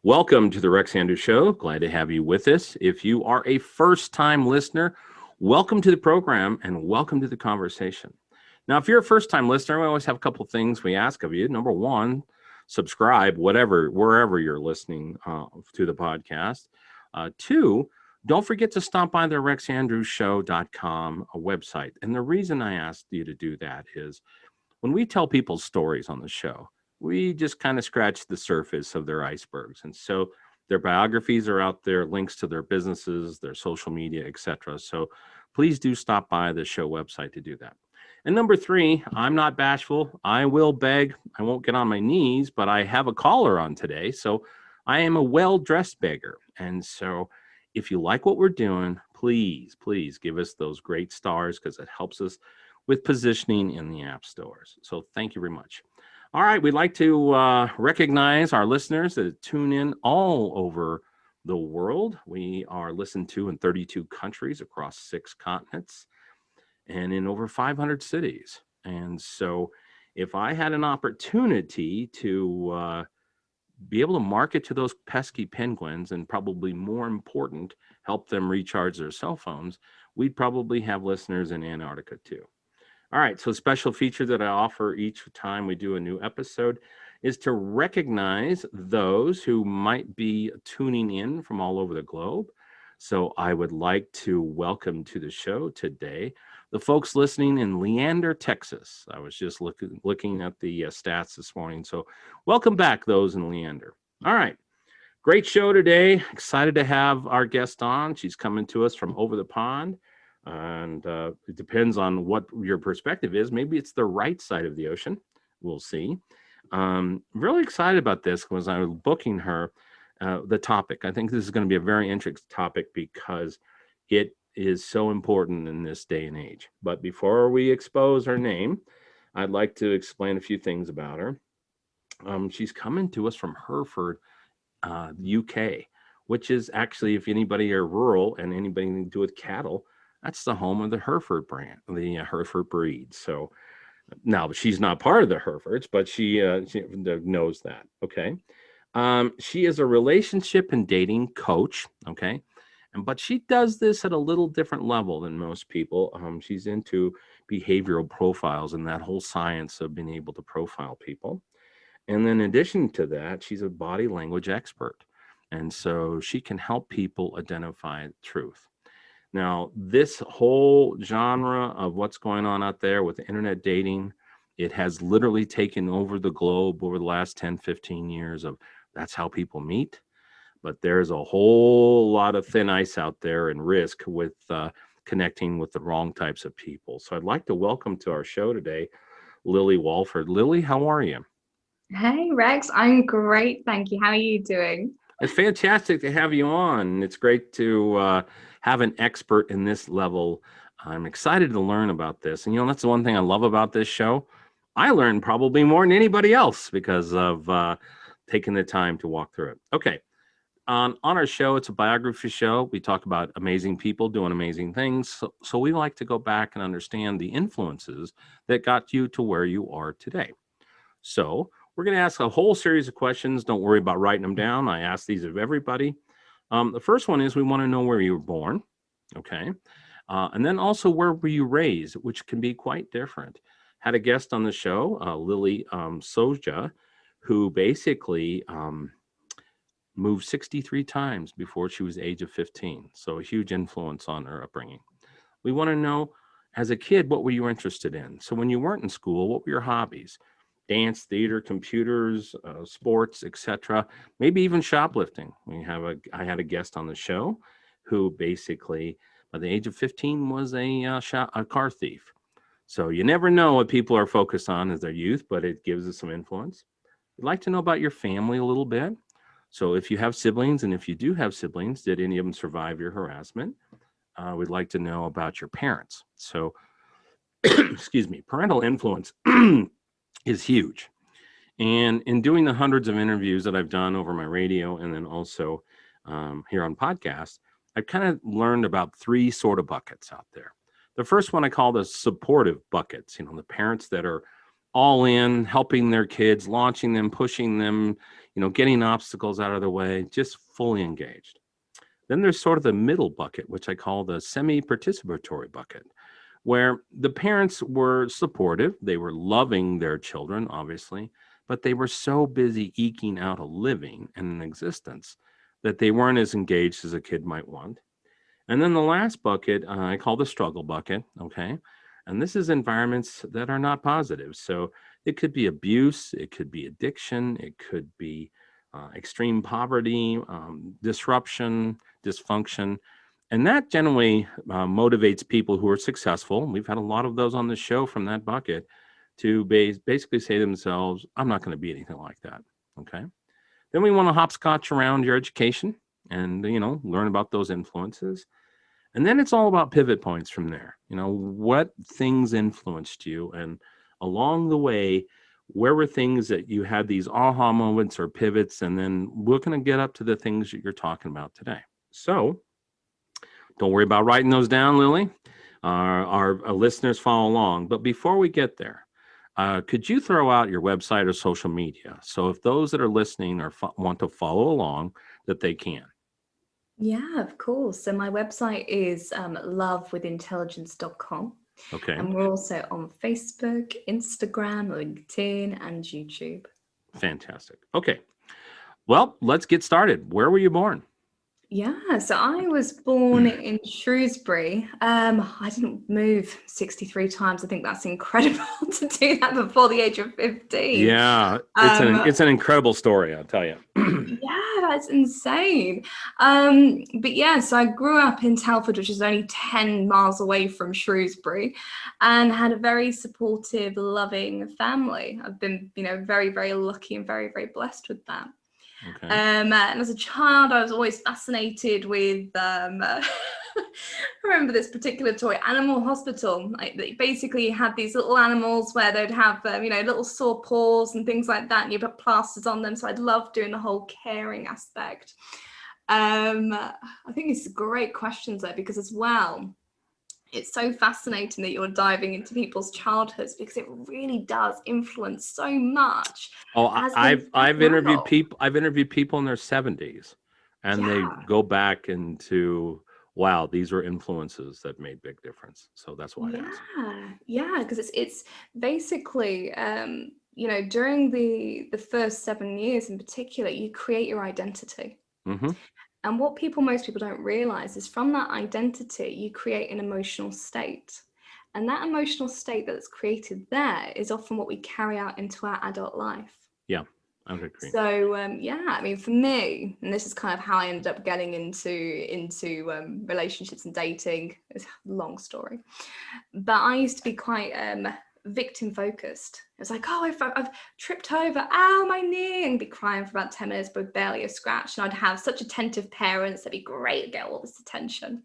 Welcome to the Rex Andrews Show. Glad to have you with us. If you are a first-time listener, welcome to the program and welcome to the conversation. Now, if you're a first-time listener, we always have a couple of things we ask of you. Number one, subscribe, wherever you're listening to the podcast. Two, don't forget to stop by the rexandrewsshow.com website. And the reason I asked you to do that is when we tell people's stories on the show, we just kind of scratch the surface of their icebergs. And so their biographies are out there, links to their businesses, their social media, etc. So please do stop by the show website to do that. And number three, I'm not bashful. I will beg. I won't get on my knees, but I have a caller on today. So I am a well-dressed beggar. And so if you like what we're doing, please give us those great stars because it helps us with positioning in the app stores. So thank you very much. All right, we'd like to recognize our listeners that tune in all over the world. We are listened to in 32 countries across 6 continents and in over 500 cities. And so if I had an opportunity to be able to market to those pesky penguins and probably more important, help them recharge their cell phones, we'd probably have listeners in Antarctica too. All right, so special feature that I offer each time we do a new episode is to recognize those who might be tuning in from all over the globe. So I would like to welcome to the show today the folks listening in Leander, Texas. I was just looking at the stats this morning. So welcome back, those in Leander. All right, great show today. Excited to have our guest on. She's coming to us from over the pond. And it depends on what your perspective is. Maybe it's the right side of the ocean. We'll see. Really excited about this because I was booking her the topic. I think this is going to be a very interesting topic because it is so important in this day and age. But before we expose her name, I'd like to explain a few things about her. She's coming to us from Hereford, UK, which is actually, if anybody are rural and anybody to do with cattle, that's the home of the Hereford brand, the Hereford breed. So now she's not part of the Herefords, but she knows that. Okay. She is a relationship and dating coach. Okay. But she does this at a little different level than most people. She's into behavioral profiles and that whole science of being able to profile people. And then in addition to that, she's a body language expert. And so she can help people identify truth. Now, this whole genre of what's going on out there with the internet dating, it has literally taken over the globe over the last 10, 15 years of that's how people meet. But there's a whole lot of thin ice out there and risk with connecting with the wrong types of people. So I'd like to welcome to our show today, Lily Walford. Lily, how are you? Hey, Rex. I'm great. Thank you. How are you doing? It's fantastic to have you on. It's great to have an expert in this level. I'm excited to learn about this. And, that's the one thing I love about this show. I learned probably more than anybody else because of taking the time to walk through it. Okay. On our show, it's a biography show. We talk about amazing people doing amazing things. So we like to go back and understand the influences that got you to where you are today. So we're going to ask a whole series of questions. Don't worry about writing them down. I ask these of everybody. The first one is we want to know where you were born. Okay. And then also where were you raised, which can be quite different. Had a guest on the show, Lily Soja, who basically moved 63 times before she was the age of 15. So a huge influence on her upbringing. We want to know, as a kid, what were you interested in? So when you weren't in school, what were your hobbies? Dance, theater, computers, sports, etc. Maybe even shoplifting. I had a guest on the show who basically, by the age of 15, was a car thief. So you never know what people are focused on as their youth, but it gives us some influence. I'd like to know about your family a little bit. So if you have siblings, and if you do have siblings, did any of them survive your harassment? We'd like to know about your parents. So, excuse me, parental influence is huge. And in doing the hundreds of interviews that I've done over my radio and then also here on podcast, I've kind of learned about 3 sort of buckets out there. The first one I call the supportive buckets, the parents that are all in, helping their kids, launching them, pushing them, getting obstacles out of the way, just fully engaged. Then there's sort of the middle bucket, which I call the semi-participatory bucket, where the parents were supportive. They were loving their children, obviously, but they were so busy eking out a living and an existence that they weren't as engaged as a kid might want. And then the last bucket, I call the struggle bucket, okay? And this is environments that are not positive. So it could be abuse, it could be addiction, it could be extreme poverty, disruption, dysfunction. And that generally motivates people who are successful. We've had a lot of those on the show from that bucket to basically say to themselves, I'm not going to be anything like that, okay? Then we want to hopscotch around your education and, learn about those influences. And then it's all about pivot points from there. What things influenced you? And along the way, where were things that you had these aha moments or pivots? And then we're going to get up to the things that you're talking about today. So don't worry about writing those down, Lily. Our listeners follow along. But before we get there, could you throw out your website or social media? So if those that are listening or want to follow along, that they can. Yeah, of course. So my website is lovewithintelligence.com. Okay. And we're also on Facebook, Instagram, LinkedIn, and YouTube. Fantastic. Okay. Well, let's get started. Where were you born? Yeah, so I was born in Shrewsbury. I didn't move 63 times. I think that's incredible to do that before the age of 15. Yeah, it's an incredible story, I'll tell you. Yeah, that's insane. But yeah, so I grew up in Telford, which is only 10 miles away from Shrewsbury, and had a very supportive, loving family. I've been, very, very lucky and very, very blessed with that. Okay. And as a child, I was always fascinated with, I remember this particular toy, Animal Hospital. They basically had these little animals where they'd have, little sore paws and things like that, and you put plasters on them. So I'd love doing the whole caring aspect. I think it's great questions there, because as well, it's so fascinating that you're diving into people's childhoods, because it really does influence so much. Oh, I've interviewed people. I've interviewed people in their 70s, and they go back into, wow, these were influences that made big difference. So that's why I asked. Yeah, because it's basically during the first 7 years in particular, you create your identity. Mm-hmm. And what most people don't realize is from that identity, you create an emotional state. And that emotional state that's created there is often what we carry out into our adult life. Yeah, I would agree. So, for me, and this is kind of how I ended up getting into relationships and dating. It's a long story. But I used to be quite victim focused. It was like, oh, I've tripped over, ow, my knee, and be crying for about 10 minutes, but barely a scratch. And I'd have such attentive parents that'd be great, get all this attention.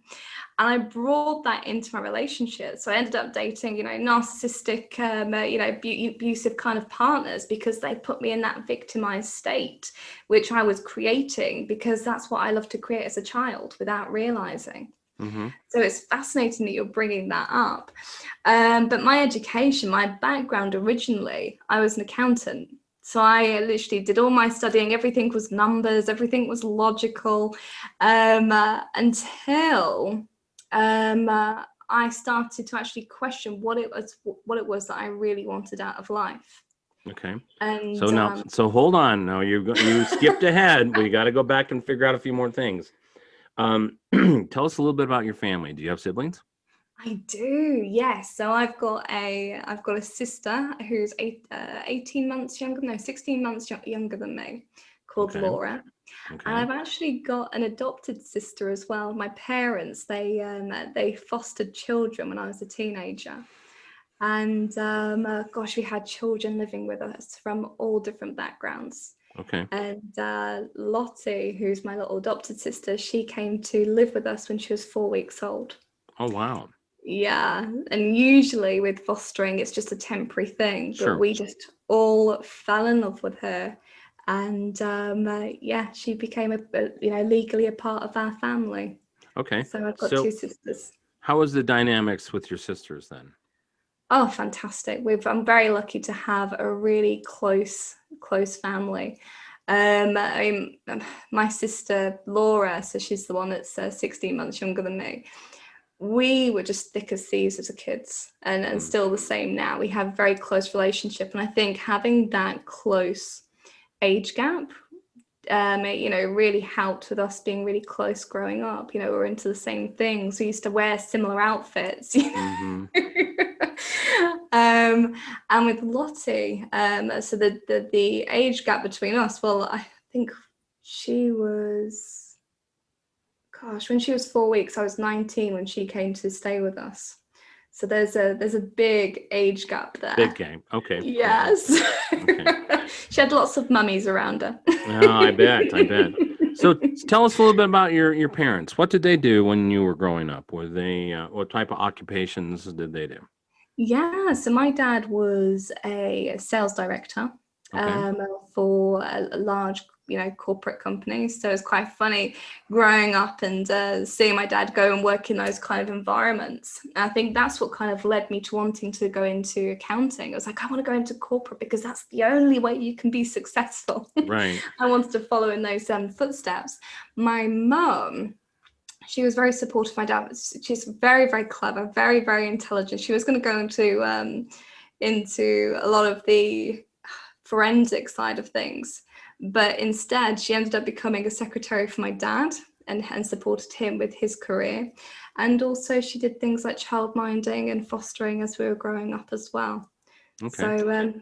And I brought that into my relationship. So I ended up dating, narcissistic, abusive kind of partners, because they put me in that victimized state, which I was creating, because that's what I love to create as a child without realizing. Mm-hmm. So it's fascinating that you're bringing that up. But my education, my background originally, I was an accountant. So I literally did all my studying. Everything was numbers. Everything was logical, until I started to actually question what it was that I really wanted out of life. Okay. And so hold on. Now you skipped ahead. We got to go back and figure out a few more things. Tell us a little bit about your family. Do you have siblings? I do, yes. So I've got a sister who's 16 months younger than me, called Laura. Okay. And I've actually got an adopted sister as well. My parents, they fostered children when I was a teenager. And we had children living with us from all different backgrounds. Okay. And Lottie, who's my little adopted sister, she came to live with us when she was 4 weeks old. Oh, wow. Yeah. And usually with fostering, it's just a temporary thing. Sure. But we just all fell in love with her. And she became legally a part of our family. Okay. So I've got two sisters. How was the dynamics with your sisters then? Oh, fantastic. I'm very lucky to have a really close family. I mean, my sister Laura, so she's the one that's 16 months younger than me. We were just thick as thieves as a kids, and still the same now. We have a very close relationship, and I think having that close age gap, it, really helped with us being really close growing up. We're into the same things. We used to wear similar outfits. Mm-hmm. And with Lottie, so the age gap between us, well, I think she was, gosh, when she was 4 weeks, I was 19 when she came to stay with us. So there's a big age gap there. Big game. Okay. Yes. Okay. She had lots of mummies around her. Oh, I bet. So tell us a little bit about your parents. What did they do when you were growing up? Were they, what type of occupations did they do? Yeah, so my dad was a sales director for a large, corporate company. So it's quite funny growing up and seeing my dad go and work in those kind of environments. And I think that's what kind of led me to wanting to go into accounting. I was like, I want to go into corporate because that's the only way you can be successful. Right. I wanted to follow in those footsteps. My mum, she was very supportive. My dad, she's very, very clever, very, very intelligent. She was going to go into a lot of the forensic side of things, but instead she ended up becoming a secretary for my dad and supported him with his career. And also she did things like childminding and fostering as we were growing up as well. Okay. So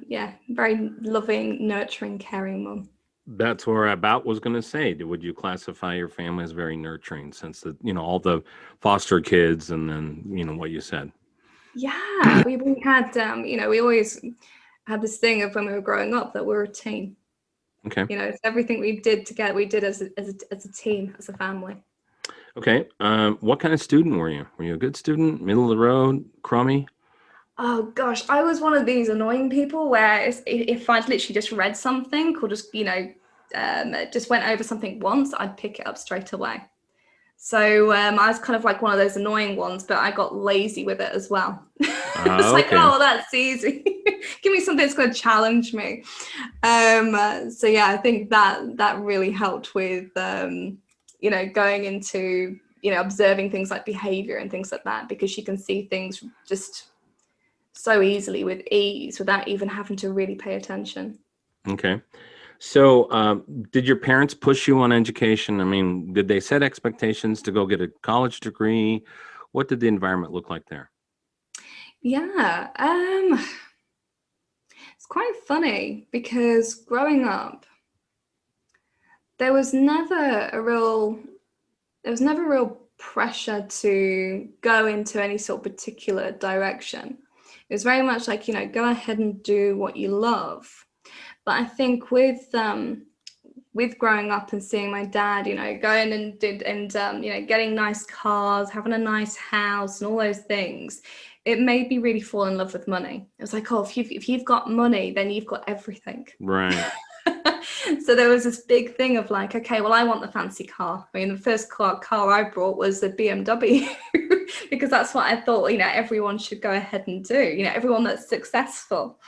very loving, nurturing, caring mum. That's where I about was going to say, would you classify your family as very nurturing, since all the foster kids and then, what you said? Yeah, we had, we always had this thing of when we were growing up that we're a team. Okay. It's everything we did together, we did as a team, as a family. Okay. What kind of student were you? Were you a good student, middle of the road, crummy? Oh gosh, I was one of these annoying people where if I'd literally just read something or just, just went over something once, I'd pick it up straight away. So I was kind of like one of those annoying ones, but I got lazy with it as well. It's like, oh, that's easy. Give me something that's going to challenge me. So yeah, I think that really helped with, going into, observing things like behavior and things like that, because you can see things just so easily with ease without even having to really pay attention. Okay. So did your parents push you on education? I mean, did they set expectations to go get a college degree? What did the environment look like there? Yeah, it's quite funny because growing up, there was never a real pressure to go into any sort of particular direction. It was very much like, go ahead and do what you love. But I think with growing up and seeing my dad, going and getting nice cars, having a nice house and all those things, it made me really fall in love with money. It was like, oh, if you've got money, then you've got everything. Right. So there was this big thing of like, okay, well, I want the fancy car. I mean, the first car I brought was a BMW because that's what I thought, everyone should go ahead and do, everyone that's successful.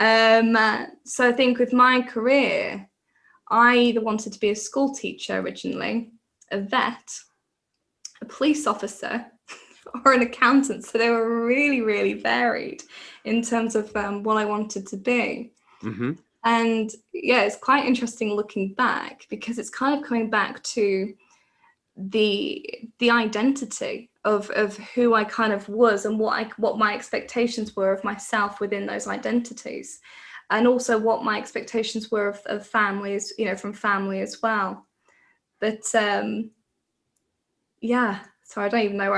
So I think with my career, I either wanted to be a school teacher originally, a vet, a police officer, or an accountant. So they were really, really varied in terms of what I wanted to be. Mm-hmm. And yeah, it's quite interesting looking back because it's kind of coming back to the identity of who I kind of was and what my expectations were of myself within those identities, and also what my expectations were of families, from family as well. But yeah, so I don't even know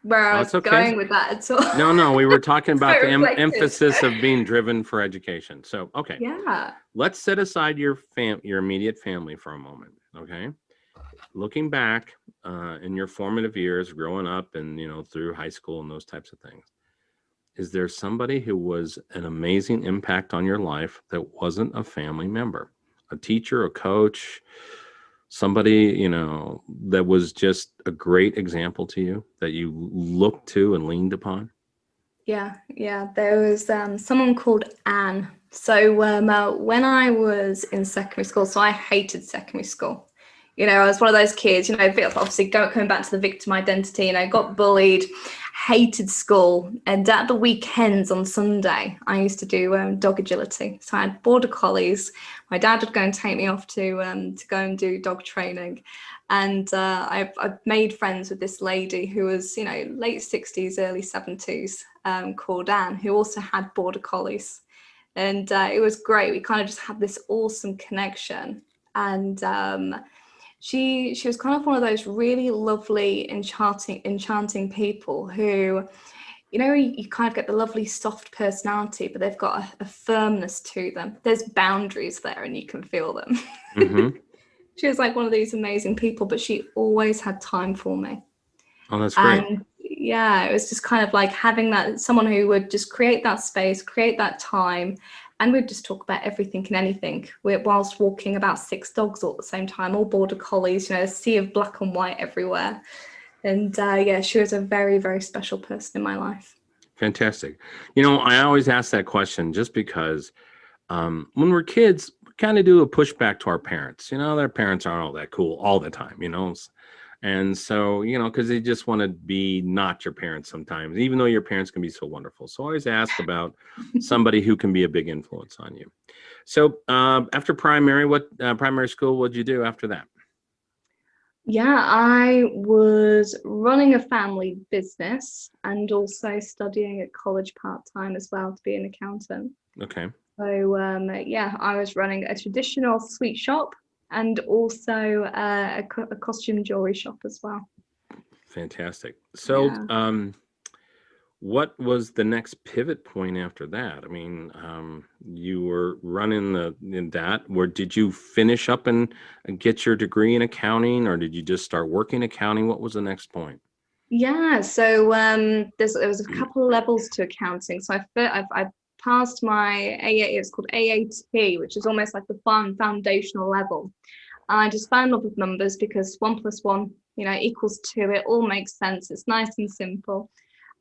where I was going with that at all. No, we were talking about the emphasis of being driven for education. So, okay. Yeah. Let's set aside your immediate family for a moment, okay? Looking back in your formative years, growing up and, through high school and those types of things, is there somebody who was an amazing impact on your life that wasn't a family member? A teacher, a coach, somebody, that was just a great example to you that you looked to and leaned upon? Yeah. There was someone called Anne. So when I was in secondary school, so I hated secondary school. I was one of those kids, a bit of obviously coming back to the victim identity, got bullied, hated school. And at the weekends on Sunday, I used to do dog agility. So I had border collies. My dad would go and take me off to go and do dog training. And I made friends with this lady who was, late 60s, early 70s, called Anne, who also had border collies. And it was great. We kind of just had this awesome connection. And she was kind of one of those really lovely, enchanting people who, you kind of get the lovely soft personality, but they've got a firmness to them. There's boundaries there and you can feel them. Mm-hmm. She was like one of these amazing people, but she always had time for me. Oh, that's great. And yeah, it was just kind of like having that, someone who would just create that space, create that time, and we'd just talk about everything and anything whilst walking about 6 dogs all at the same time, all border collies, a sea of black and white everywhere. And yeah, she was a very, very special person in my life. Fantastic. I always ask that question just because when we're kids, we kind of do a pushback to our parents. Their parents aren't all that cool all the time, And so, because they just want to be not your parents sometimes, even though your parents can be so wonderful. So I always ask about somebody who can be a big influence on you. So after primary school, what did you do after that? Yeah, I was running a family business and also studying at college part-time as well to be an accountant. Okay. So yeah, I was running a traditional sweet shop and also a costume jewelry shop as well. Fantastic. So Yeah. what was the next pivot point after that? I mean, you were running in that. Where did you finish up and get your degree in accounting, or did you just start working accounting? What was the next point? Yeah, so there was a couple of levels to accounting. So I passed my AA, it's called AAT, which is almost like the foundational level. And I just fell in love with numbers because 1 + 1, equals 2. It all makes sense. It's nice and simple.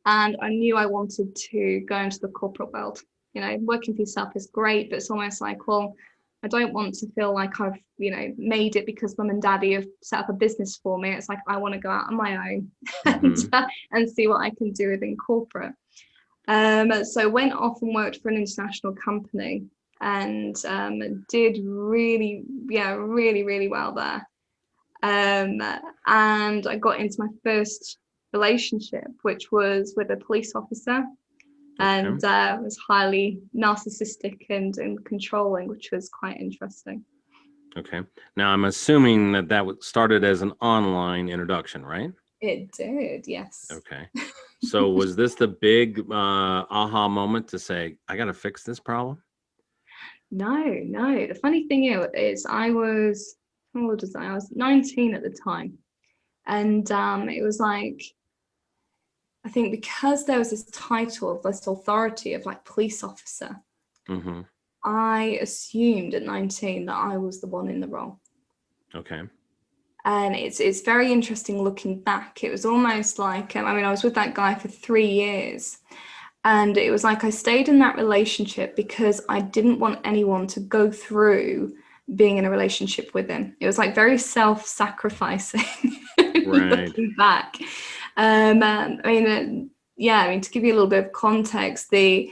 And I knew I wanted to go into the corporate world. Working for yourself is great, but it's almost like, well, I don't want to feel like I've, made it because mum and daddy have set up a business for me. It's like, I want to go out on my own and see what I can do within corporate. So went off and worked for an international company and did really, really well there. And I got into my first relationship, which was with a police officer, and was highly narcissistic and controlling, which was quite interesting. Okay. Now I'm assuming that started as an online introduction, right? It did, yes. Okay. So was this the big aha moment to say, I got to fix this problem? No. The funny thing is I was, how old was I? I was 19 at the time. And it was like, I think because there was this title of this authority of like police officer, Mm-hmm. I assumed at 19 that I was the one in the role. Okay. And it's very interesting looking back. It was almost like, I was with that guy for 3 years. And it was like I stayed in that relationship because I didn't want anyone to go through being in a relationship with him. It was like very self-sacrificing. Right. Looking back. To give you a little bit of context, the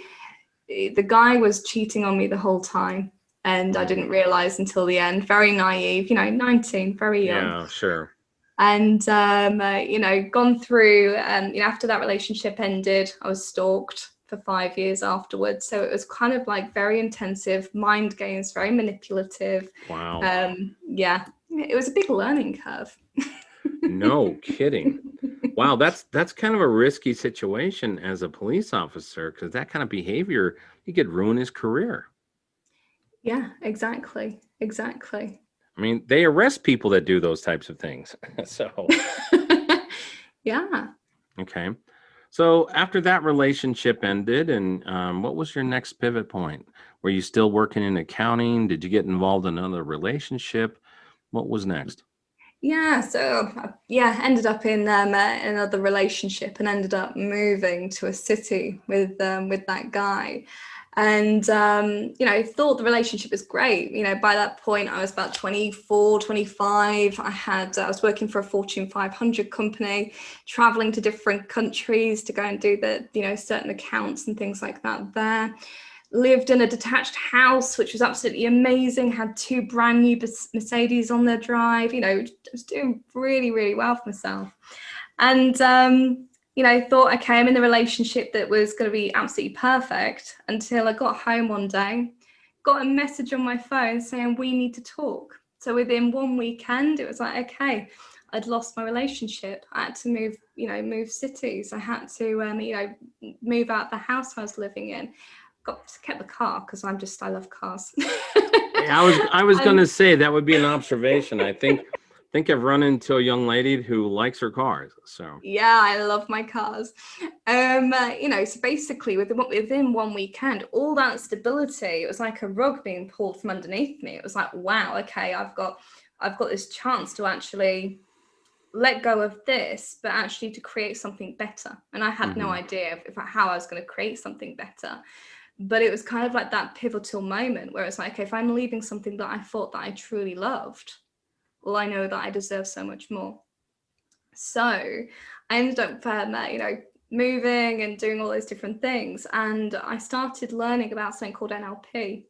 guy was cheating on me the whole time. And I didn't realize until the end. Very naive, 19, very young. Yeah, sure. And, gone through, after that relationship ended, I was stalked for 5 years afterwards. So it was kind of like very intensive mind games, very manipulative. Wow. Yeah, it was a big learning curve. No kidding. Wow, that's kind of a risky situation as a police officer, because that kind of behavior, you could ruin his career. Yeah, exactly. I mean, they arrest people that do those types of things. So, yeah. okay. So after that relationship ended, and what was your next pivot point? Were you still working in accounting? Did you get involved in another relationship? What was next? Yeah, so ended up in another relationship and ended up moving to a city with that guy. And, thought the relationship was great. By that point, I was about 24, 25. I was working for a Fortune 500 company, traveling to different countries to go and do certain accounts and things like that there. Lived in a detached house, which was absolutely amazing. Had 2 brand new Mercedes on their drive. I was doing really, really well for myself. And, thought, okay, I'm in the relationship that was going to be absolutely perfect, until I got home one day, got a message on my phone saying, we need to talk. So within one weekend, it was like, okay, I'd lost my relationship. I had to move cities. I had to, move out the house I was living in. Kept the car because I love cars. I was going to say that would be an observation. I think I've run into a young lady who likes her cars. So yeah, I love my cars. So basically within one weekend, all that stability, it was like a rug being pulled from underneath me. It was like, wow, okay, I've got this chance to actually let go of this, but actually to create something better. And I had no idea how I was going to create something better. But it was kind of like that pivotal moment where it's like, okay, if I'm leaving something that I thought that I truly loved, well, I know that I deserve so much more. So I ended up, moving and doing all those different things. And I started learning about something called NLP.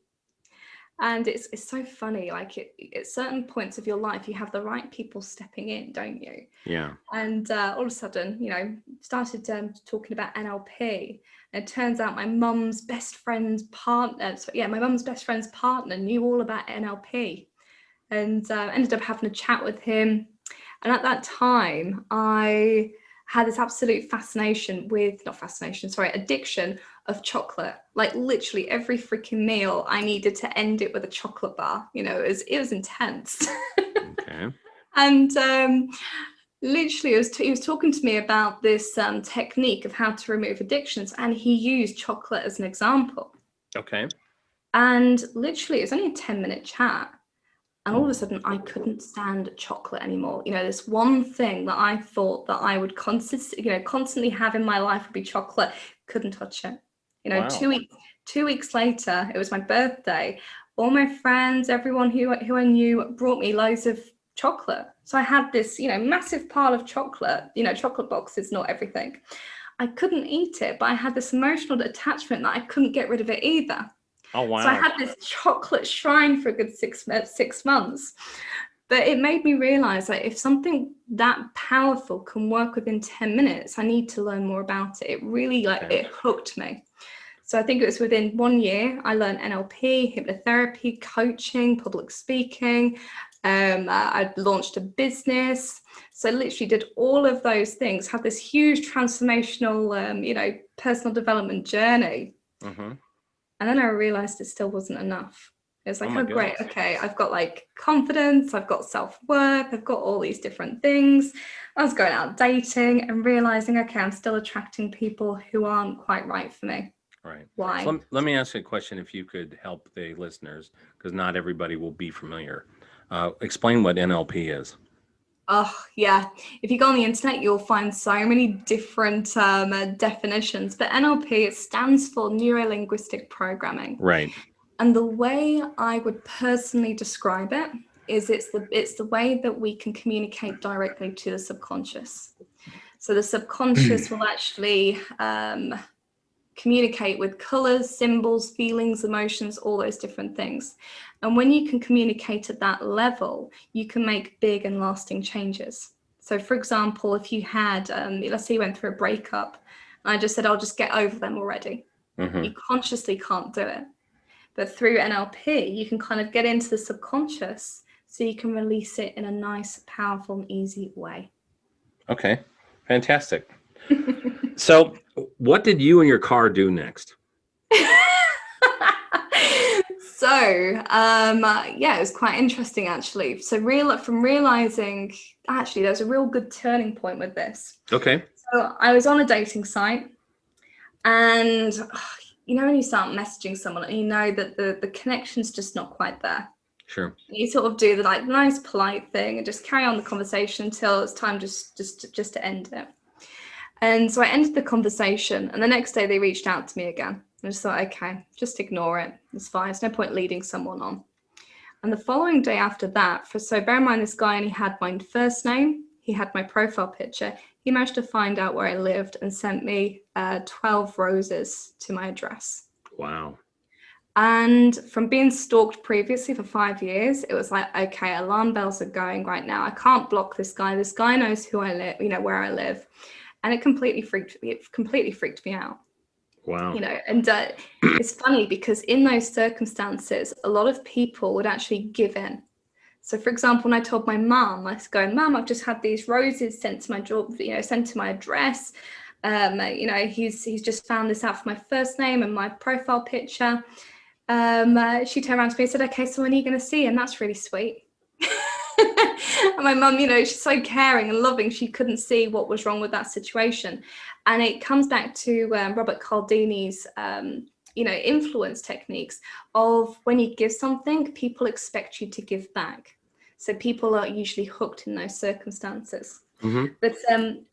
And it's so funny, like at certain points of your life, you have the right people stepping in, don't you? Yeah. And all of a sudden, started talking about NLP. And it turns out my mum's best friend's partner, knew all about NLP. And ended up having a chat with him. And at that time, I had this absolute addiction of chocolate. Like literally every freaking meal, I needed to end it with a chocolate bar. It was intense. Okay. And literally, he was talking to me about this technique of how to remove addictions, and he used chocolate as an example. Okay. And literally, it was only a 10-minute chat. And all of a sudden, I couldn't stand chocolate anymore. This one thing that I thought that I would constantly have in my life would be chocolate. Couldn't touch it. Wow. 2 weeks later, it was my birthday. All my friends, everyone who I knew, brought me loads of chocolate. So I had this, massive pile of chocolate. Chocolate boxes, not everything. I couldn't eat it, but I had this emotional attachment that I couldn't get rid of it either. Oh, wow. So I had this chocolate shrine for a good 6 months. But it made me realize that if something that powerful can work within 10 minutes, I need to learn more about it. It really it hooked me. So I think it was within 1 year, I learned NLP, hypnotherapy, coaching, public speaking. I launched a business. So I literally did all of those things, had this huge transformational, personal development journey. Mm-hmm. And then I realized it still wasn't enough. It was like, oh great, goodness. Okay, I've got like confidence, I've got self-worth, I've got all these different things. I was going out dating and realizing, okay, I'm still attracting people who aren't quite right for me. Right. Why? So let me ask you a question, if you could help the listeners, because not everybody will be familiar. Explain what NLP is. Oh, yeah. If you go on the internet, you'll find so many different definitions. But NLP, it stands for Neuro-Linguistic Programming. Right. And the way I would personally describe it is it's the way that we can communicate directly to the subconscious. So the subconscious will actually communicate with colors, symbols, feelings, emotions, all those different things. And when you can communicate at that level, you can make big and lasting changes. So for example, if you had, let's say you went through a breakup, and I just said, I'll just get over them already. Mm-hmm. You consciously can't do it. But through NLP, you can kind of get into the subconscious so you can release it in a nice, powerful, and easy way. Okay, fantastic. So what did you and your car do next? So, it was quite interesting, actually. So from realizing, actually, there's a real good turning point with this. Okay. So I was on a dating site, and when you start messaging someone and you know that the connection's just not quite there. Sure. You sort of do the nice, polite thing and just carry on the conversation until it's time just to end it. And so I ended the conversation, and the next day they reached out to me again. I just thought, okay, just ignore it. It's fine. There's no point leading someone on. And the following day after that, so bear in mind, this guy only had my first name. He had my profile picture. He managed to find out where I lived and sent me 12 roses to my address. Wow. And from being stalked previously for 5 years, it was like, okay, alarm bells are going right now. I can't block this guy. This guy knows who I live, where I live. And it completely freaked me out. Wow. And it's funny because in those circumstances, a lot of people would actually give in. So, for example, when I told my mum, I was going, "Mum, I've just had these roses sent to my job, sent to my address. He's just found this out for my first name and my profile picture." She turned around to me and said, "Okay, so when are you going to see him? That's really sweet." And my mum, she's so caring and loving. She couldn't see what was wrong with that situation. And it comes back to Robert Cialdini's, influence techniques of when you give something, people expect you to give back. So people are usually hooked in those circumstances. Mm-hmm. But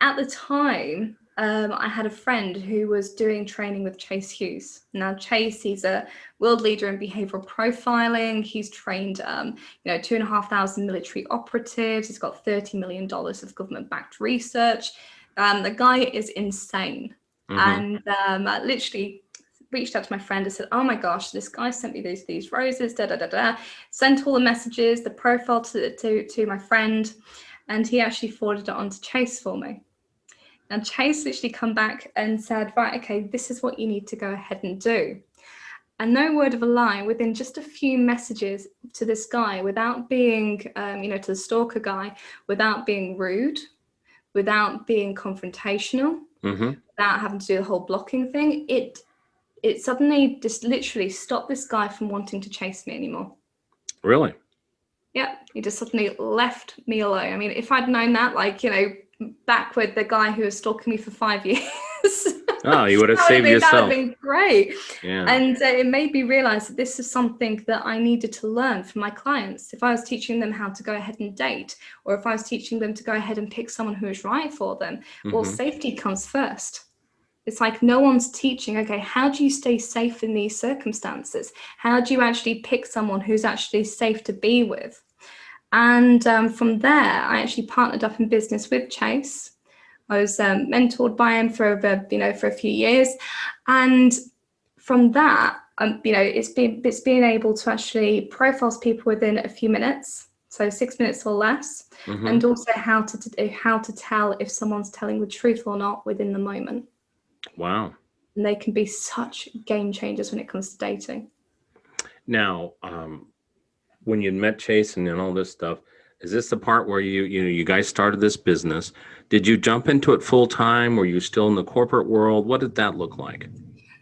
at the time, I had a friend who was doing training with Chase Hughes. Now, Chase, he's a world leader in behavioral profiling. He's trained, 2,500 military operatives. He's got $30 million of government-backed research. The guy is insane. Mm-hmm. And I literally reached out to my friend and said, "Oh my gosh, this guy sent me these roses, sent all the messages, the profile to my friend, and he actually forwarded it on to Chase for me. And Chase literally come back and said, "Right, okay, this is what you need to go ahead and do." And no word of a lie, within just a few messages to this guy, without being, to the stalker guy, without being rude, without being confrontational, Mm-hmm. without having to do the whole blocking thing, it suddenly just literally stopped this guy from wanting to chase me anymore. Really? Yeah, he just suddenly left me alone. I mean, if I'd known that, back with the guy who was stalking me for 5 years. Oh, you would have saved yourself. That would have been great. Yeah. And it made me realize that this is something that I needed to learn from my clients. If I was teaching them how to go ahead and date, or if I was teaching them to go ahead and pick someone who is right for them, well, safety comes first. It's like no one's teaching, okay, how do you stay safe in these circumstances? How do you actually pick someone who's actually safe to be with? And from there, I actually partnered up in business with Chase. I was mentored by him for a few years. And from that, it's being able to actually profile people within a few minutes, so 6 minutes or less, and also how to tell if someone's telling the truth or not within the moment. Wow. And they can be such game changers when it comes to dating. Now, when you met Chase and all this stuff, is this the part where you guys started this business? Did you jump into it full time? Were you still in the corporate world? What did that look like?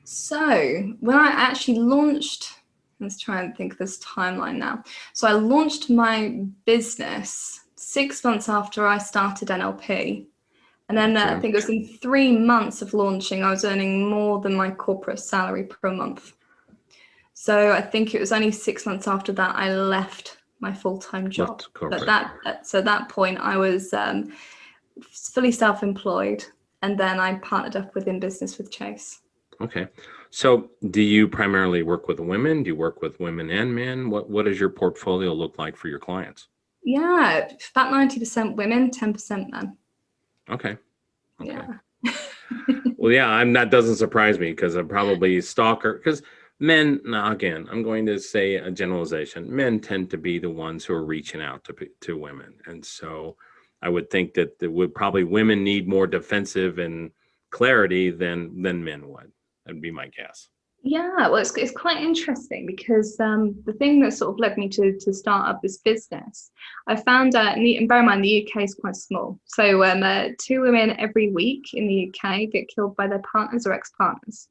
So when I actually launched, let's try and think of this timeline now. So I launched my business 6 months after I started NLP. And then I think it was in 3 months of launching, I was earning more than my corporate salary per month. So I think it was only 6 months after that I left my full-time job. But at that point, I was fully self-employed, and then I partnered up within business with Chase. Okay. So do you primarily work with women? Do you work with women and men? What does your portfolio look like for your clients? Yeah, about 90% women, 10% men. Okay. Yeah. Well, yeah, that doesn't surprise me because I'm probably a stalker. Because men, now again, I'm going to say a generalization. Men tend to be the ones who are reaching out to women, and so I would think that women need more defensive and clarity than men would. That'd be my guess. Yeah, well, it's quite interesting because the thing that sort of led me to start up this business, I found out, and bear in mind, the UK is quite small. So 2 women every week in the UK get killed by their partners or ex-partners,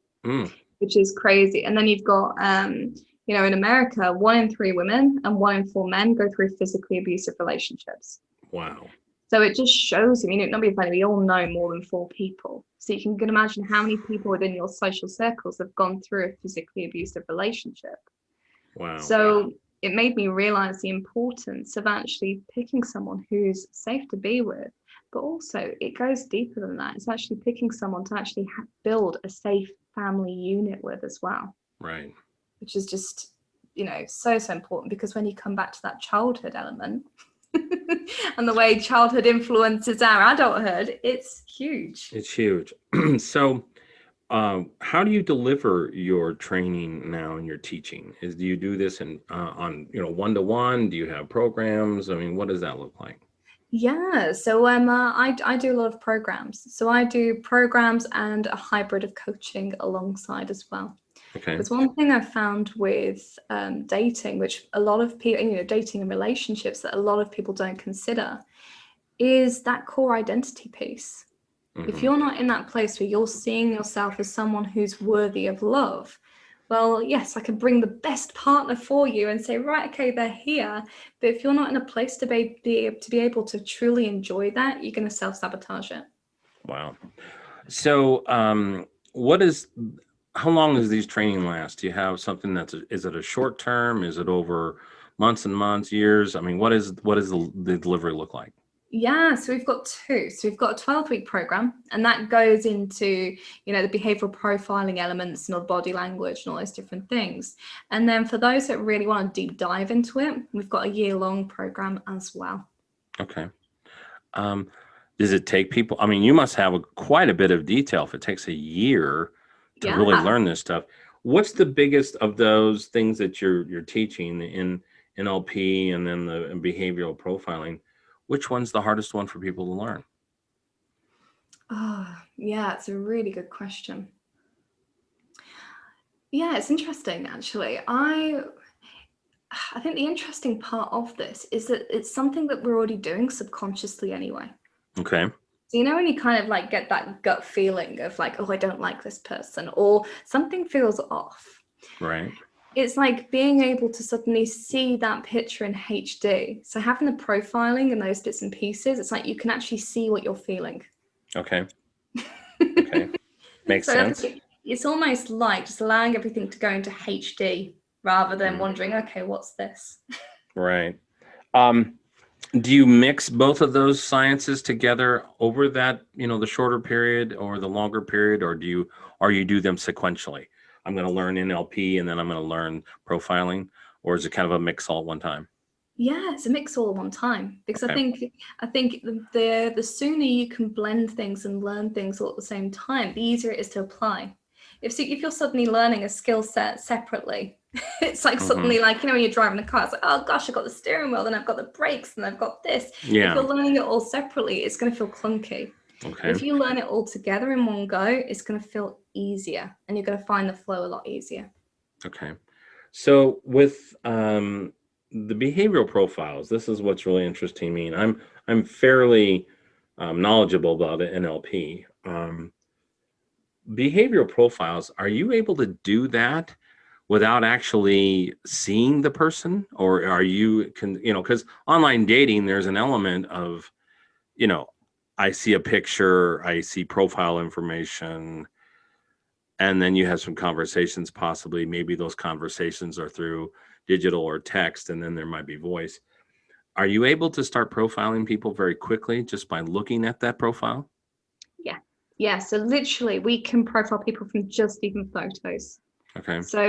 which is crazy. And then you've got, in America, 1 in 3 women and 1 in 4 men go through physically abusive relationships. Wow. So it just shows, not being funny, we all know more than 4 people. So you can imagine how many people within your social circles have gone through a physically abusive relationship. Wow. So it made me realize the importance of actually picking someone who's safe to be with But also, it goes deeper than that. It's actually picking someone to actually build a safe family unit with as well. Right. Which is just, so important, because when you come back to that childhood element and the way childhood influences our adulthood, it's huge. It's huge. So, how do you deliver your training now in your teaching? Do you do this on one-to-one? Do you have programs? I mean, what does that look like? Yeah, so I do a lot of programs. So I do programs and a hybrid of coaching alongside as well. Okay. Because one thing I've found with dating, which a lot of people, dating and relationships that a lot of people don't consider, is that core identity piece. If you're not in that place where you're seeing yourself as someone who's worthy of love, well, yes, I can bring the best partner for you and say, right, okay, they're here. But if you're not in a place to be able to truly enjoy that, you're going to self-sabotage it. Wow. So, how long does these training last? Do you have something is it a short term? Is it over months and months, years? I mean, what does the delivery look like? Yeah, so we've got two. So we've got a 12-week program, and that goes into, the behavioral profiling elements and all the body language and all those different things. And then for those that really want to deep dive into it, we've got a year-long program as well. Okay. Does it take people? I mean, you must have quite a bit of detail if it takes a year to really learn this stuff. What's the biggest of those things that you're teaching in NLP and then the behavioral profiling? Which one's the hardest one for people to learn? Oh, yeah, it's a really good question. Yeah, it's interesting, actually. I think the interesting part of this is that it's something that we're already doing subconsciously anyway. Okay. So, when you kind of like get that gut feeling of like, oh, I don't like this person, or something feels off. Right. It's like being able to suddenly see that picture in HD. So having the profiling and those bits and pieces, it's like you can actually see what you're feeling. Okay. Okay. Makes sense. It's almost like just allowing everything to go into HD rather than wondering, okay, what's this? Right. Do you mix both of those sciences together over that, the shorter period or the longer period, or do you do them sequentially? I'm going to learn NLP and then I'm going to learn profiling, or is it kind of a mix all at one time? Yeah, it's a mix all at one time, because Okay. I think the sooner you can blend things and learn things all at the same time, the easier it is to apply. If you're suddenly learning a skill set separately, it's like suddenly like, when you're driving a car, it's like, oh gosh, I've got the steering wheel, then I've got the brakes, and I've got this. Yeah. If you're learning it all separately, it's going to feel clunky. Okay. If you learn it all together in one go, it's going to feel easier, and you're going to find the flow a lot easier. Okay. So with the behavioral profiles, this is what's really interesting me. And I'm fairly knowledgeable about NLP. Behavioral profiles, are you able to do that without actually seeing the person, or are you because online dating, there's an element of, I see a picture, I see profile information, and then you have some conversations, possibly maybe those conversations are through digital or text, and then there might be voice. Are you able to start profiling people very quickly just by looking at that profile? Yeah, so literally we can profile people from just even photos. Okay. So,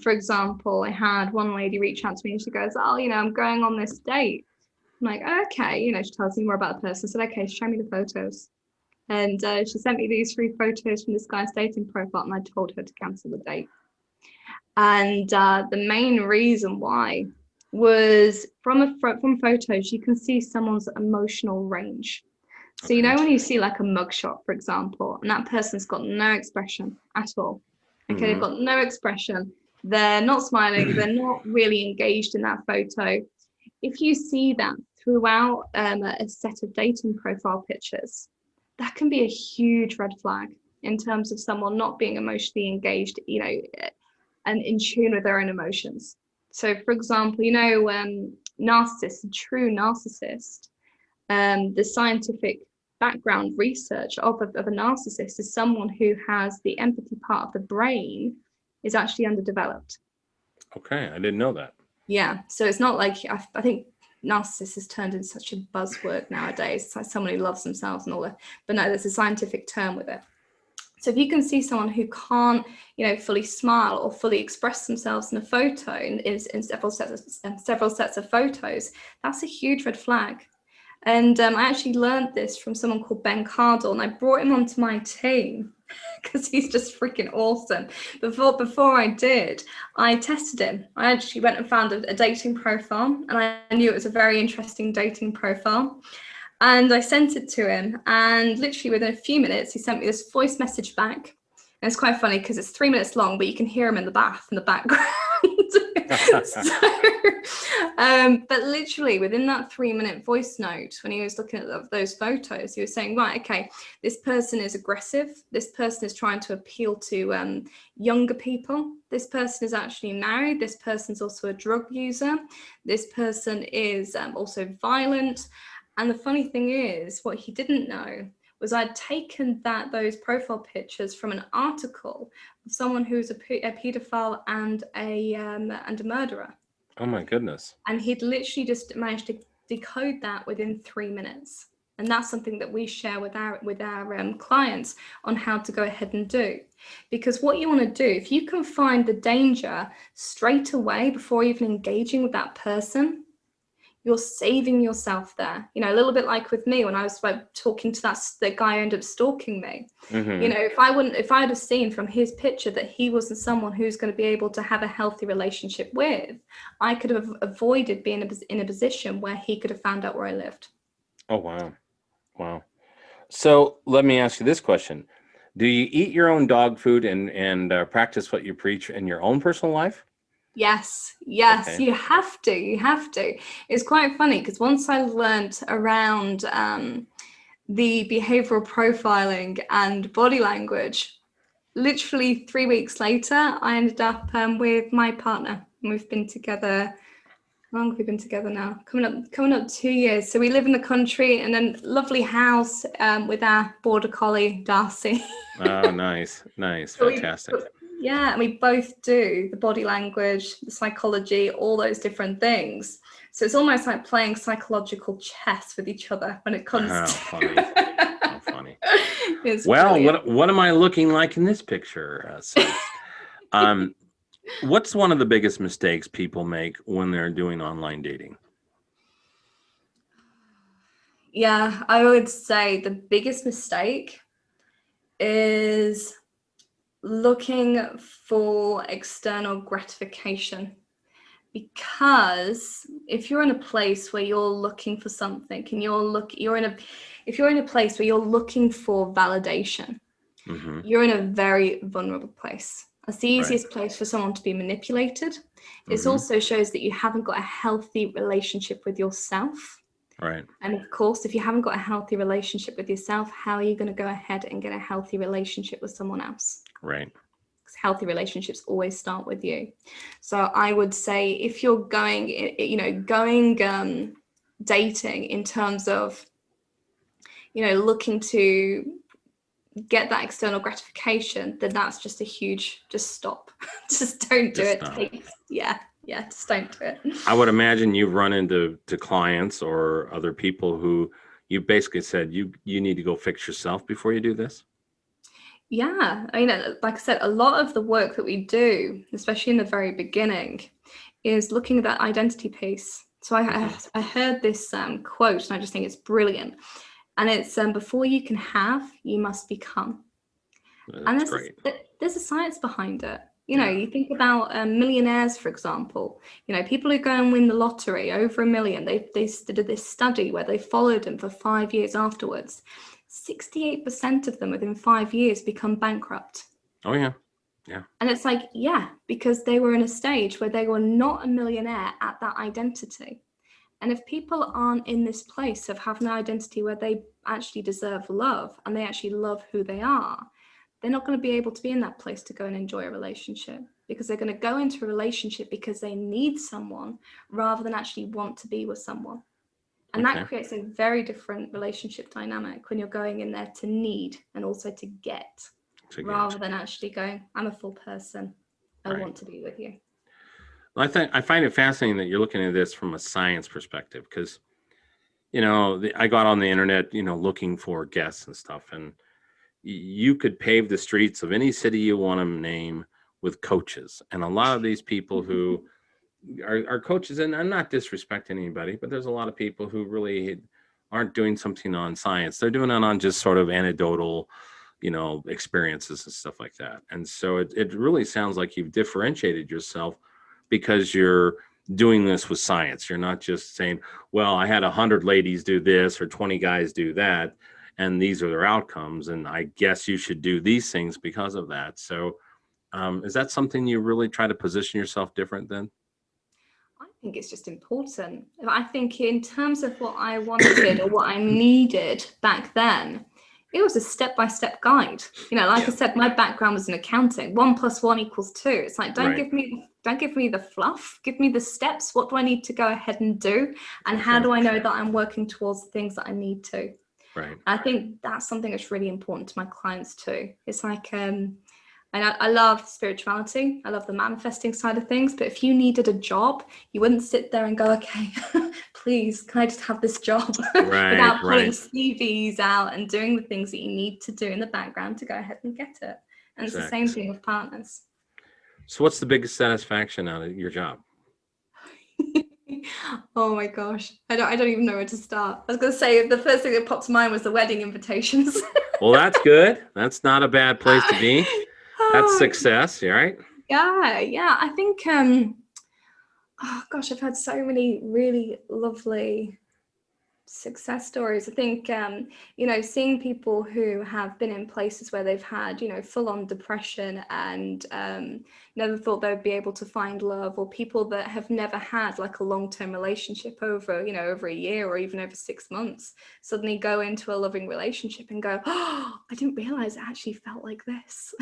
for example, I had one lady reach out to me and she goes, oh, I'm going on this date. I'm like, okay, she tells me more about the person. I said, okay, show me the photos. And she sent me these 3 photos from this guy's dating profile, and I told her to cancel the date. And the main reason why was from photos, you can see someone's emotional range. So, when you see like a mugshot, for example, and that person's got no expression at all. Okay, they've got no expression. They're not smiling. They're not really engaged in that photo. If you see that throughout a set of dating profile pictures, that can be a huge red flag in terms of someone not being emotionally engaged, and in tune with their own emotions. So, for example, narcissists, a true narcissist, the scientific background research of a narcissist is someone who has the empathy part of the brain is actually underdeveloped. Okay, I didn't know that. Yeah, so it's not like I think narcissist has turned into such a buzzword nowadays. It's like someone who loves themselves and all that. But no, there's a scientific term with it. So if you can see someone who can't, fully smile or fully express themselves in a photo, in several sets of photos, that's a huge red flag. And I actually learned this from someone called Ben Cardle, and I brought him onto my team because he's just freaking awesome. Before I did, I tested him. I actually went and found a dating profile, and I knew it was a very interesting dating profile. And I sent it to him, and literally within a few minutes, he sent me this voice message back. And it's quite funny because it's 3 minutes long, but you can hear him in the bath in the background. But literally within that 3-minute voice note, when he was looking at those photos, he was saying, right, okay, this person is aggressive. This person is trying to appeal to younger people. This person is actually married. This person's also a drug user. This person is also violent. And the funny thing is, what he didn't know was I'd taken those profile pictures from an article of someone who's a paedophile and a murderer. Oh my goodness. And he'd literally just managed to decode that within 3 minutes. And that's something that we share with our clients on how to go ahead and do. Because what you want to do, if you can find the danger straight away before even engaging with that person, you're saving yourself there. A little bit like with me when I was talking to that guy who ended up stalking me. Mm-hmm. If I had seen from his picture that he wasn't someone who's going to be able to have a healthy relationship with, I could have avoided being in a position where he could have found out where I lived. Oh, wow. Wow. So let me ask you this question. Do you eat your own dog food and practice what you preach in your own personal life? Yes, Okay. you have to. It's quite funny because once I learned around the behavioral profiling and body language, literally 3 weeks later, I ended up with my partner. And we've been together. How long have we been together now? Coming up 2 years. So we live in the country in a lovely house with our border collie, Darcy. Oh, nice. Fantastic. And we both do the body language, the psychology, all those different things. So it's almost like playing psychological chess with each other when it comes to... Funny. How funny. It's well, brilliant. what am I looking like in this picture? What's one of the biggest mistakes people make when they're doing online dating? Yeah, I would say the biggest mistake is looking for external gratification. Because if you're in a place where you're looking for something and if you're in a place where you're looking for validation, Mm-hmm. you're in a very vulnerable place. That's the easiest Right. place for someone to be manipulated. It Mm-hmm. also shows that you haven't got a healthy relationship with yourself. Right. And of course, if you haven't got a healthy relationship with yourself, how are you going to go ahead and get a healthy relationship with someone else? Right. Healthy relationships always start with you. So I would say if you're going dating in terms of, looking to get that external gratification, then that's just just stop. Just don't do it. Stop. Just don't do it. I would imagine you've run into clients or other people who you basically said you need to go fix yourself before you do this. Yeah, I mean, like I said, a lot of the work that we do, especially in the very beginning, is looking at that identity piece. So I heard this quote, and I just think it's brilliant. And it's before you can have, you must become. That's great. There's a science behind it. You think about millionaires, for example. People who go and win the lottery over $1 million. They did this study where they followed them for 5 years afterwards. 68% of them within 5 years become bankrupt. Oh, yeah. Yeah. And it's like, because they were in a stage where they were not a millionaire at that identity. And if people aren't in this place of having an identity where they actually deserve love and they actually love who they are, they're not going to be able to be in that place to go and enjoy a relationship, because they're going to go into a relationship because they need someone rather than actually want to be with someone. And that creates a very different relationship dynamic when you're going in there to need and also to get, rather than actually going, I'm a full person. I want to be with you. I find it fascinating that you're looking at this from a science perspective because, I got on the internet, looking for guests and stuff, and you could pave the streets of any city you want to name with coaches. And a lot of these people who are coaches, and I'm not disrespecting anybody, but there's a lot of people who really aren't doing something on science. They're doing it on just sort of anecdotal, experiences and stuff like that. And so it really sounds like you've differentiated yourself because you're doing this with science. You're not just saying, well, I had 100 ladies do this or 20 guys do that, and these are their outcomes, and I guess you should do these things because of that. So is that something you really try to position yourself different than? I think it's just important. I think in terms of what I wanted or what I needed back then, it was a step-by-step guide. Like I said, my background was in accounting. 1 + 1 = 2. It's like, don't give me the fluff. Give me the steps. What do I need to go ahead and do? And how do I know that I'm working towards the things that I need to? Right. I think that's something that's really important to my clients too. It's like, and I love spirituality. I love the manifesting side of things. But if you needed a job, you wouldn't sit there and go, okay, please, can I just have this job? Without pulling CVs out and doing the things that you need to do in the background to go ahead and get it. And It's the same thing with partners. So what's the biggest satisfaction out of your job? Oh my gosh. I don't even know where to start. I was going to say the first thing that popped to mind was the wedding invitations. Well, that's good. That's not a bad place to be. That's success, right? Yeah. I think, oh gosh, I've had so many really lovely success stories. I think, seeing people who have been in places where they've had, full-on depression and never thought they would be able to find love, or people that have never had like a long-term relationship over a year or even over 6 months, suddenly go into a loving relationship and go, oh, I didn't realize it actually felt like this.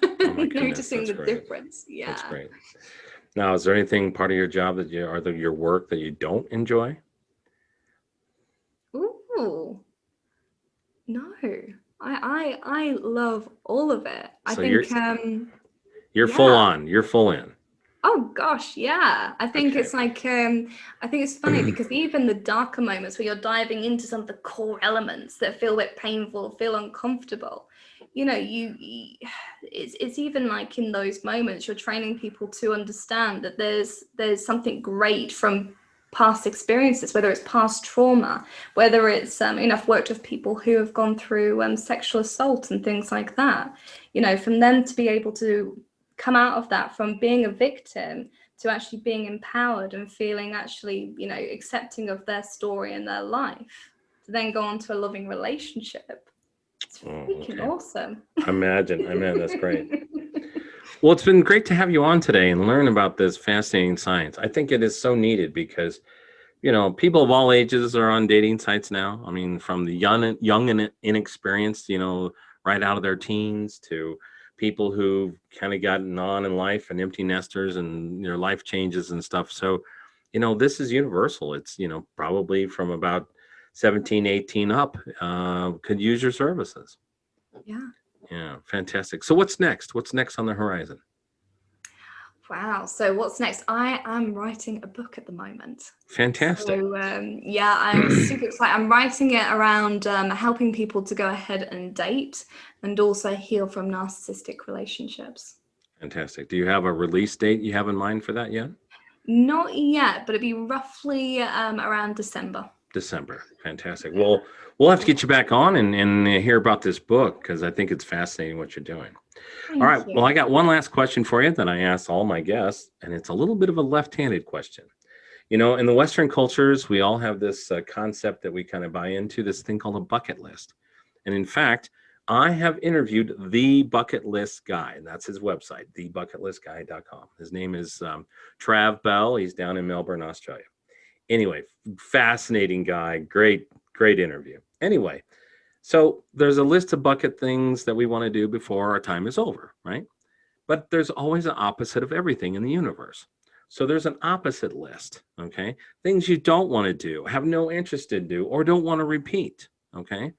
Oh my goodness, noticing the difference. Yeah, that's great. Now, is there anything part of your job that your work that you don't enjoy? Ooh, no. I love all of it. I think you're full on. You're full in. Oh gosh, yeah. I think it's like I think it's funny because even the darker moments where you're diving into some of the core elements that feel a bit painful, feel uncomfortable, it's even like in those moments you're training people to understand that there's something great from past experiences, whether it's past trauma, whether it's I've worked with people who have gone through sexual assault and things like that, from them to be able to come out of that from being a victim to actually being empowered and feeling actually accepting of their story and their life, to then go on to a loving relationship. It's freaking awesome. Imagine that's great. Well, it's been great to have you on today and learn about this fascinating science. I think it is so needed because, people of all ages are on dating sites now. I mean, from the young and inexperienced, right out of their teens, to people who've kind of gotten on in life and empty nesters and their life changes and stuff. So, this is universal. It's, probably from about 17, 18 up, could use your services. Yeah, fantastic. So what's next? What's next on the horizon? Wow. So what's next? I am writing a book at the moment. Fantastic. So I'm super excited. I'm writing it around helping people to go ahead and date and also heal from narcissistic relationships. Fantastic. Do you have a release date you have in mind for that yet? Not yet, but it'd be roughly around December. Fantastic. Well, we'll have to get you back on and hear about this book because I think it's fascinating what you're doing. All right. Well, I got one last question for you that I ask all my guests, and it's a little bit of a left-handed question. In the Western cultures, we all have this concept that we kind of buy into, this thing called a bucket list. And in fact, I have interviewed the bucket list guy, and that's his website, thebucketlistguy.com. His name is Trav Bell. He's down in Melbourne, Australia. Anyway, fascinating guy. Great interview. Anyway, so there's a list of bucket things that we want to do before our time is over, right? But there's always an opposite of everything in the universe. So there's an opposite list, okay? Things you don't want to do, have no interest in do, or don't want to repeat, okay?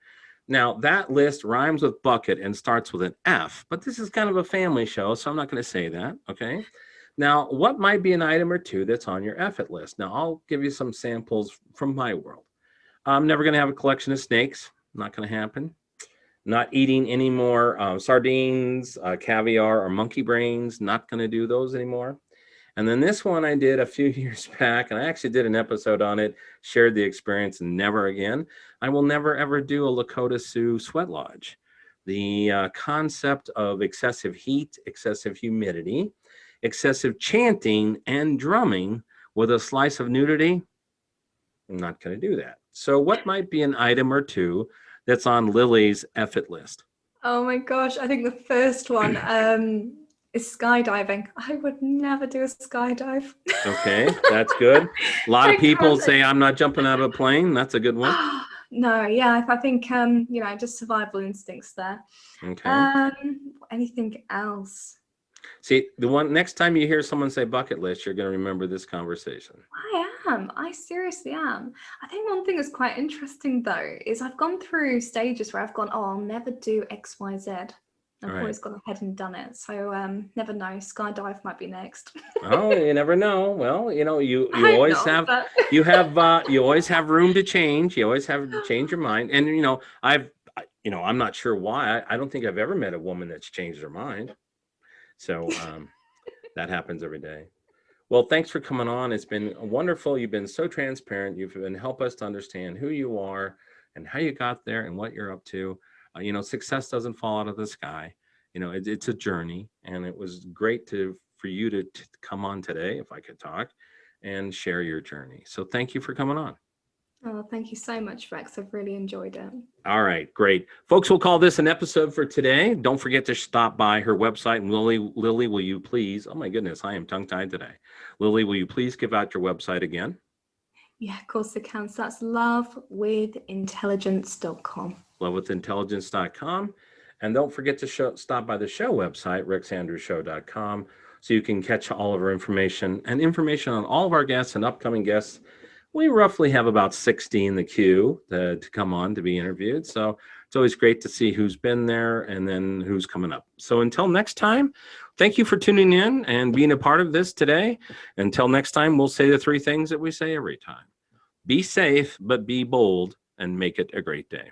Now, that list rhymes with bucket and starts with an F, but this is kind of a family show, so I'm not going to say that, okay? Now, what might be an item or two that's on your F it list? Now, I'll give you some samples from my world. I'm never going to have a collection of snakes. Not going to happen. Not eating any more sardines, caviar, or monkey brains. Not going to do those anymore. And then this one I did a few years back, and I actually did an episode on it, shared the experience, and never again. I will never, ever do a Lakota Sioux sweat lodge. The concept of excessive heat, excessive humidity, excessive chanting, and drumming with a slice of nudity, I'm not going to do that. So what might be an item or two that's on Lily's F it list? Oh my gosh, I think the first one is skydiving. I would never do a skydive. Okay, that's good. A lot of people say I'm not jumping out of a plane. That's a good one. No, yeah, I think just survival instincts there. Okay. Anything else? See, the one next time you hear someone say bucket list, you're going to remember this conversation. I seriously am. I think one thing that's quite interesting though is I've gone through stages where I've gone, oh, I'll never do X, Y, Z. I've always gone ahead and done it. So never know. Skydive might be next. Oh, you never know. Well, you always have you always have room to change. You always have to change your mind. And I'm not sure why. I don't think I've ever met a woman that's changed her mind. So that happens every day. Well, thanks for coming on. It's been wonderful. You've been so transparent. You've been help us to understand who you are and how you got there and what you're up to. Success doesn't fall out of the sky. It's a journey, and it was great for you to come on today, if I could talk, and share your journey. So thank you for coming on. Oh, thank you so much, Rex. I've really enjoyed it. All right, great. Folks, we'll call this an episode for today. Don't forget to stop by her website. And Lily, will you please, oh my goodness, I am tongue-tied today. Lily, will you please give out your website again? Yeah, of course it can. So that's lovewithintelligence.com. Lovewithintelligence.com. And don't forget to stop by the show website, rexandrewshow.com, so you can catch all of our information and information on all of our guests and upcoming guests. We roughly have about 60 in the queue to come on to be interviewed. So it's always great to see who's been there and then who's coming up. So until next time, thank you for tuning in and being a part of this today. Until next time, we'll say the three things that we say every time. Be safe, but be bold, and make it a great day.